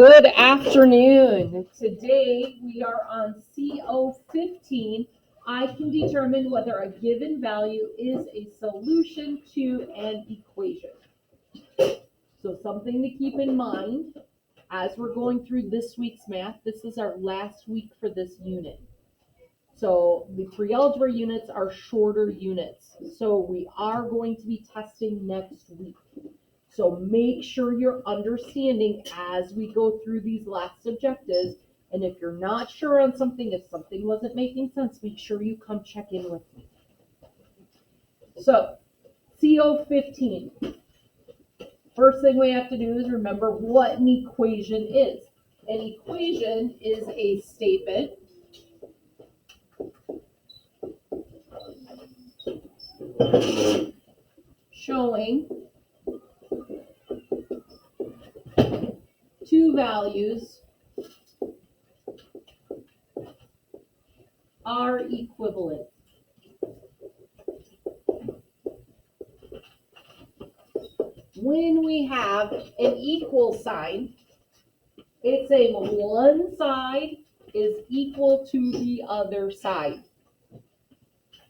Good afternoon. Today we are on CO15. I can determine whether a given value is a solution to an equation. So something to keep in mind as we're going through this week's math. This is our last week for this unit. So the pre-algebra units are shorter units. So we are going to be testing next week. So make sure you're understanding as we go through these last objectives. And if you're not sure on something, if something wasn't making sense, make sure you come check in with me. So CO15. First thing we have to do is remember what an equation is. An equation is a statement showing two values are equivalent. When we have an equal sign, it's saying one side is equal to the other side.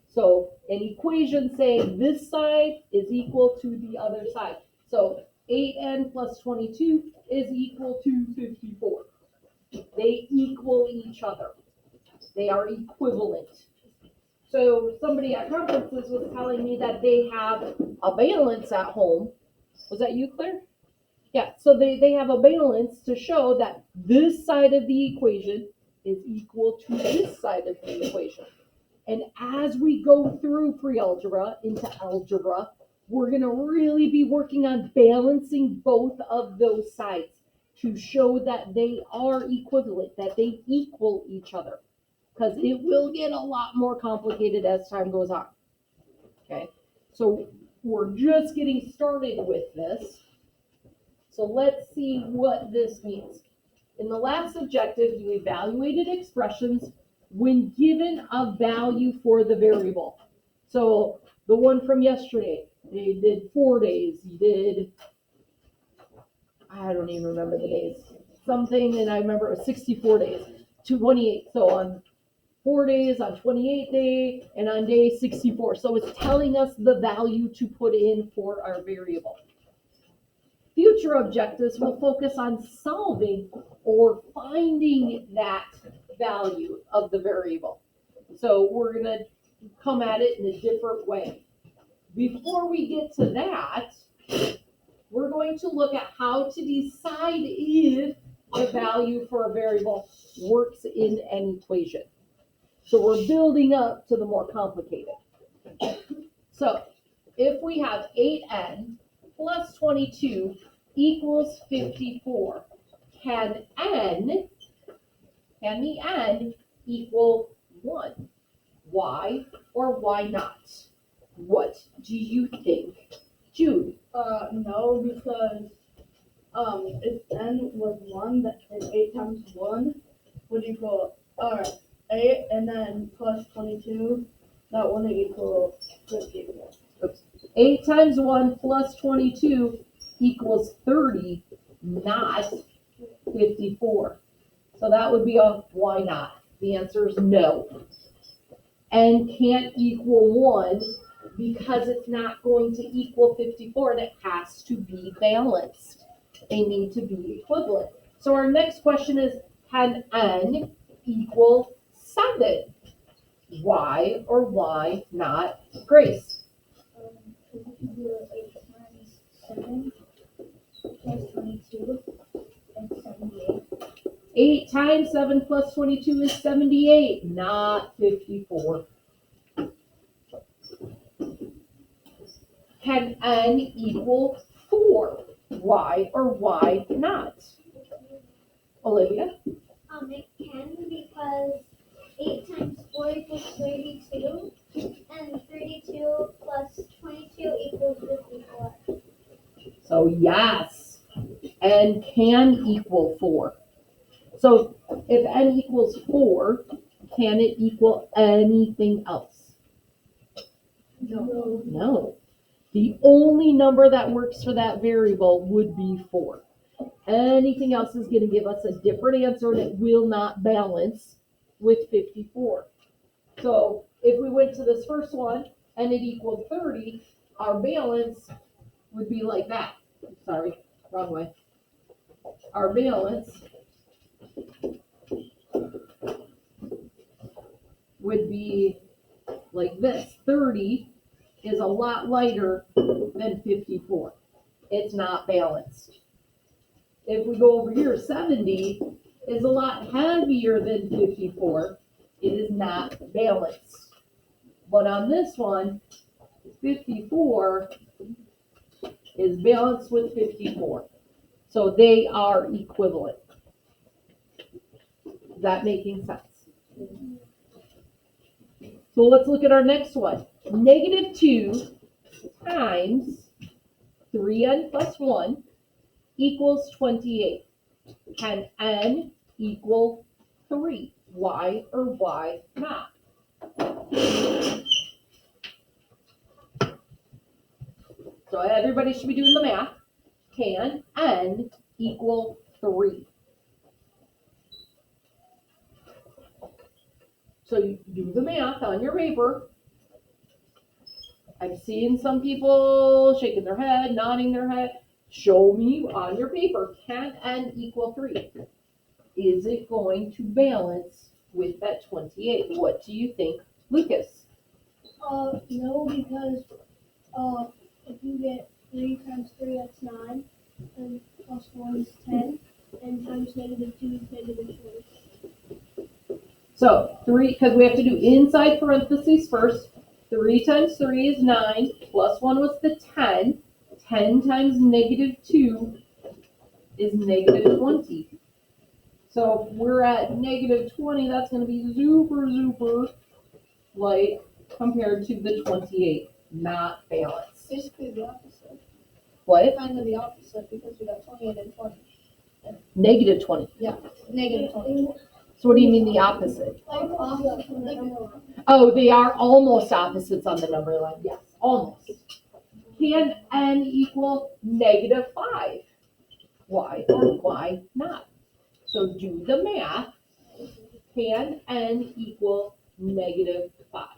So an equation saying this side is equal to the other side. So 8n plus 22 is equal to 54. They equal each other. They are equivalent. So somebody at conferences was telling me that they have a balance at home. Was that you, Claire? Yeah, so they have a balance to show that this side of the equation is equal to this side of the equation. And as we go through pre-algebra into algebra, we're going to really be working on balancing both of those sides to show that they are equivalent, that they equal each other. Because it will get a lot more complicated as time goes on. Okay, so we're just getting started with this. So let's see what this means. In the last objective, you evaluated expressions when given a value for the variable. So the one from yesterday, they did 4 days. You did, I don't even remember the days. Something, and I remember it was 64 days to 28. So on 4 days, on 28th day, and on day 64. So it's telling us the value to put in for our variable. Future objectives will focus on solving or finding that value of the variable. So we're going to come at it in a different way. Before we get to that, we're going to look at how to decide if the value for a variable works in an equation. So we're building up to the more complicated. So if we have 8n plus 22 equals 54, can the n equal 1? Why or why not? What do you think, Jude? No, because if n was 1, then 8 times 1 would equal 8, and then plus 22, that wouldn't equal 54. 8 times 1 plus 22 equals 30, not 54. So that would be a why not? The answer is no. N can't equal 1 because it's not going to equal 54, and it has to be balanced. They need to be equivalent. So our next question is, can n equal 7? Why or why not, Grace? 8 times 7 plus 22 is 78. 8 times 7 plus 22 is 78, not 54. Can n equal 4? Why or why not? Olivia? It can, because 8 times 4 equals 32, and 32 plus 22 equals 54. So yes, n can equal 4. So if n equals 4, can it equal anything else? No. No. The only number that works for that variable would be 4. Anything else is gonna give us a different answer and it will not balance with 54. So if we went to this first one and it equaled 30, our balance would be like that. Sorry, wrong way. Our balance would be like this. 30 is a lot lighter than 54. It's not balanced. If we go over here, 70 is a lot heavier than 54. It is not balanced. But on this one, 54 is balanced with 54. So they are equivalent. Is that making sense? So let's look at our next one. Negative 2 times 3n plus 1 equals 28. Can n equal 3? Why or why not? So everybody should be doing the math. Can n equal 3? So you do the math on your paper. I've seen some people shaking their head, nodding their head. Show me on your paper, can n equal 3? Is it going to balance with that 28? What do you think, Lucas? No, because if you get 3 times 3, that's 9, and plus 1 is 10, and times negative 2 is negative 20. So 3, because we have to do inside parentheses first. 3 times 3 is 9, plus 1 was the 10. 10 times negative 2 is negative 20. So if we're at negative 20, that's going to be super light compared to the 28, not balanced. Basically the opposite. What? Kind of the opposite, because we got 28 and 20. Negative 20. Yeah, negative 20. So what do you mean the opposite? Like opposite from the number line. Oh, they are almost opposites on the number line. Yes, almost. Can n equal negative 5? Why or why not? So do the math. Can n equal negative 5?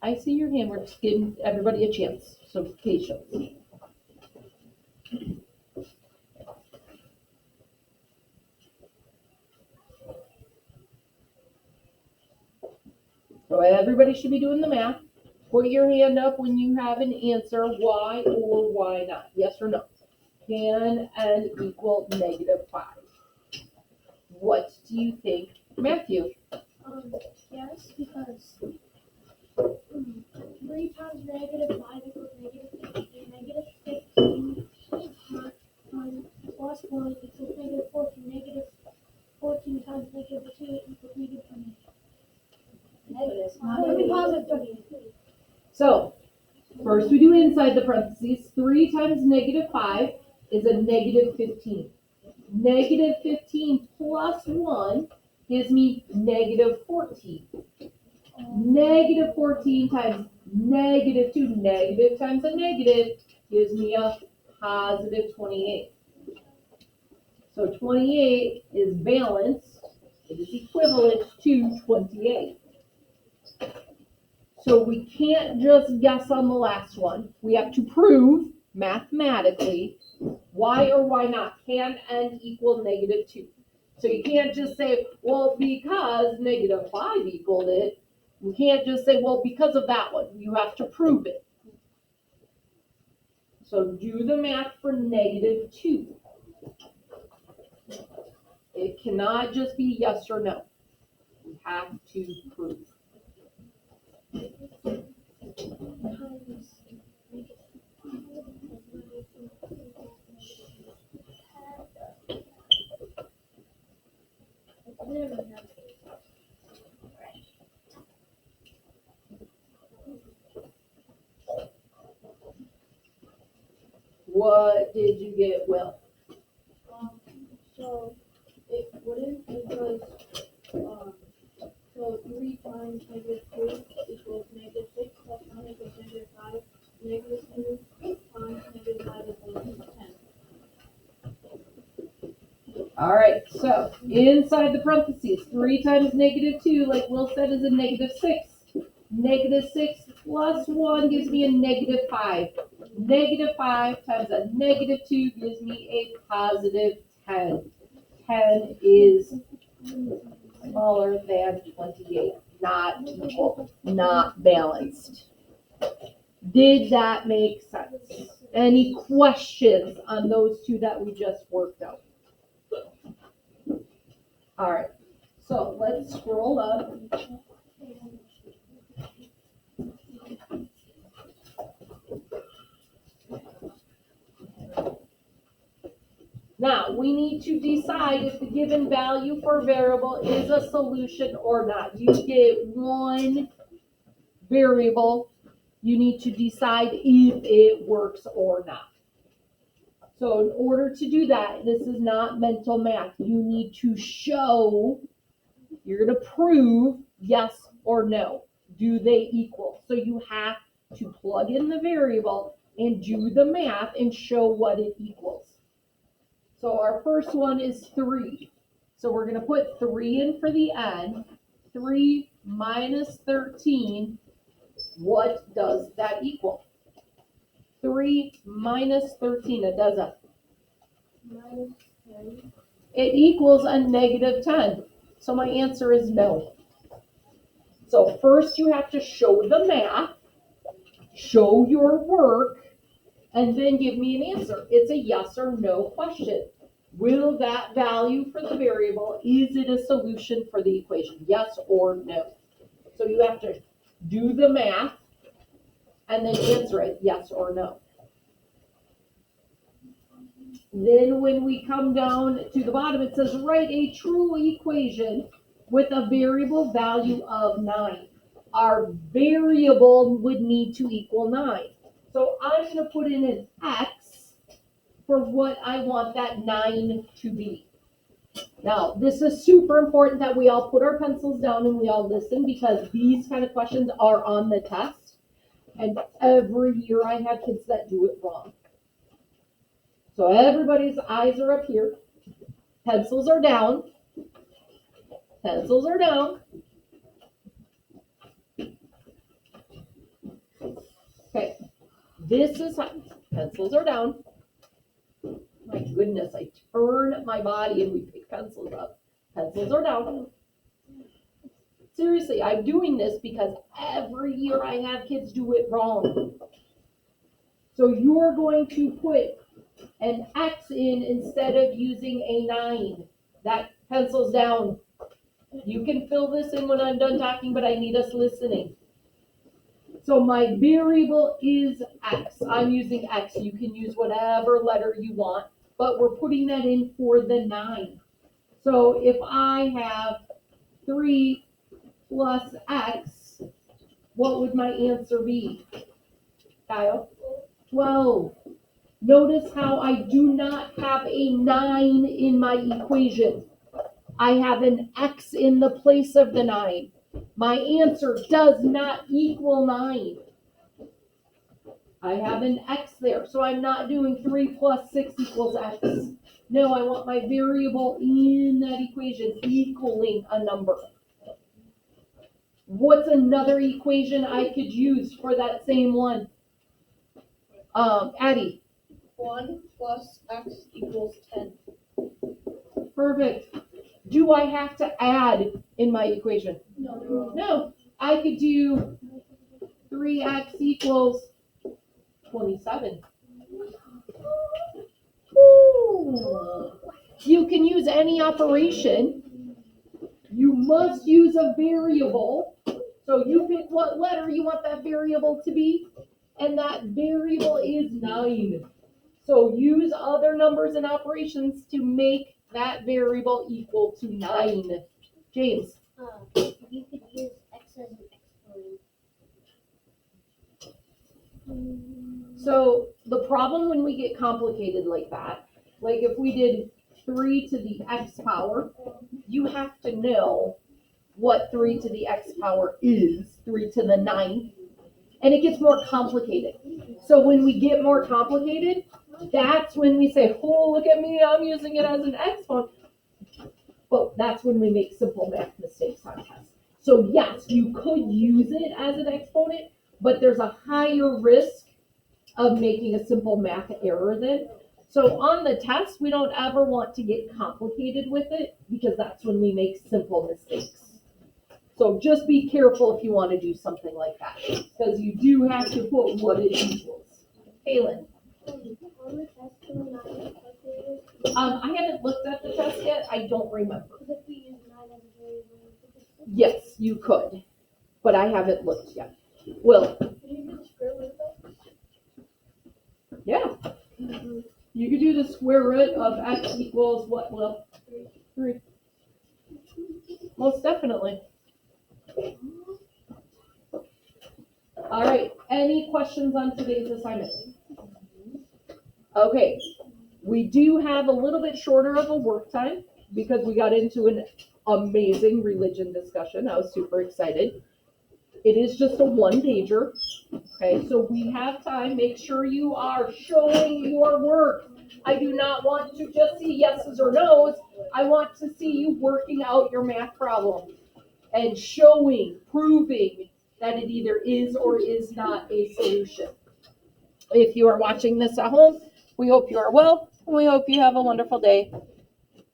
I see your hand. We're just giving everybody a chance. So patience. So everybody should be doing the math. Put your hand up when you have an answer, why or why not. Yes or no? Can n equal negative 5? What do you think, Matthew? Yes, because 3 times negative 5 equals negative 15. Negative 15 plus 1 equals negative 14. Negative 14 times negative 2 equals negative 20. Let me pause at 20. So, first we do inside the parentheses. 3 times negative 5 is a negative 15. Negative 15 plus 1 gives me negative 14. Negative 14 times negative 2, negative times a negative, gives me a positive 28. So 28 is balanced. It is equivalent to 28. So we can't just guess on the last one. We have to prove mathematically why or why not can n equal negative 2. So you can't just say, well, because negative 5 equaled it. You can't just say, well, because of that one. You have to prove it. So do the math for negative 2. It cannot just be yes or no. We have to prove. What did you get, Will? So it wouldn't because so 3 times negative 2 equals negative 6 plus 1 equals negative 5. -2 times -5 is 10. All right, so inside the parentheses, 3 times -2, like Will said, is a -6. -6 plus 1 gives me a -5. -5 times a -2 gives me a positive 10. 10 is smaller than 28, not equal, not balanced. Did that make sense? Any questions on those two that we just worked out? All right, so let's scroll up. Now, we need to decide if the given value for a variable is a solution or not. You get one variable, you need to decide if it works or not. So in order to do that, this is not mental math. You need to show, you're going to prove yes or no. Do they equal? So you have to plug in the variable and do the math and show what it equals. So our first one is 3. So we're going to put 3 in for the n. 3 minus 13, what does that equal? 3 minus 13, it does a -10. it equals a -10. So my answer is no. So first you have to show the math, show your work, and then give me an answer. It's a yes or no question. Will that value for the variable, is it a solution for the equation? Yes or no? So you have to do the math and then answer it yes or no. Then when we come down to the bottom, it says write a true equation with a variable value of 9. Our variable would need to equal 9. So I'm going to put in an x for what I want that 9 to be. Now, this is super important that we all put our pencils down and we all listen, because these kind of questions are on the test. And every year I have kids that do it wrong. So everybody's eyes are up here. Pencils are down. Pencils are down. Okay. This is how, pencils are down. My goodness, I turn my body and we pick pencils up. Pencils are down. Seriously, I'm doing this because every year I have kids do it wrong. So you're going to put an X in instead of using a 9. That pencil's down. You can fill this in when I'm done talking, but I need us listening. So my variable is X. I'm using X. You can use whatever letter you want, but we're putting that in for the 9. So if I have 3 plus X, what would my answer be? Kyle? 12. Notice how I do not have a 9 in my equation. I have an X in the place of the 9. My answer does not equal 9. I have an X there, so I'm not doing 3 plus 6 equals X. No, I want my variable in that equation equaling a number. What's another equation I could use for that same one? Addie. 1 plus x equals 10. Perfect. Do I have to add in my equation? No. No. I could do 3x equals 27. Ooh. You can use any operation. You must use a variable. So you pick what letter you want that variable to be, and that variable is 9. So use other numbers and operations to make that variable equal to 9. James. You could use x as an exponent. So the problem when we get complicated like that, like if we did 3 to the x power, you have to know what 3 to the x power is, 3 to the 9, and it gets more complicated. So when we get more complicated, that's when we say, oh, look at me, I'm using it as an exponent. But that's when we make simple math mistakes on tests. So yes, you could use it as an exponent, but there's a higher risk of making a simple math error then. So on the test, we don't ever want to get complicated with it because that's when we make simple mistakes. So just be careful if you want to do something like that, because you do have to put what it equals. Kaylin. On the test, can we not use calculators? I haven't looked at the test yet. I don't remember. Because if we use 9 as a variable, Yes, you could, but I haven't looked yet. Will. Can you do the square root of that? Yeah. You could do the square root of x equals what, Will? 3. Most definitely. All right, any questions on today's assignment? Okay, we do have a little bit shorter of a work time because we got into an amazing religion discussion. I was super excited. It is just a one-pager. Okay, so we have time. Make sure you are showing your work. I do not want to just see yeses or nos. I want to see you working out your math problem and showing, proving that it either is or is not a solution. If you are watching this at home, we hope you are well, and we hope you have a wonderful day.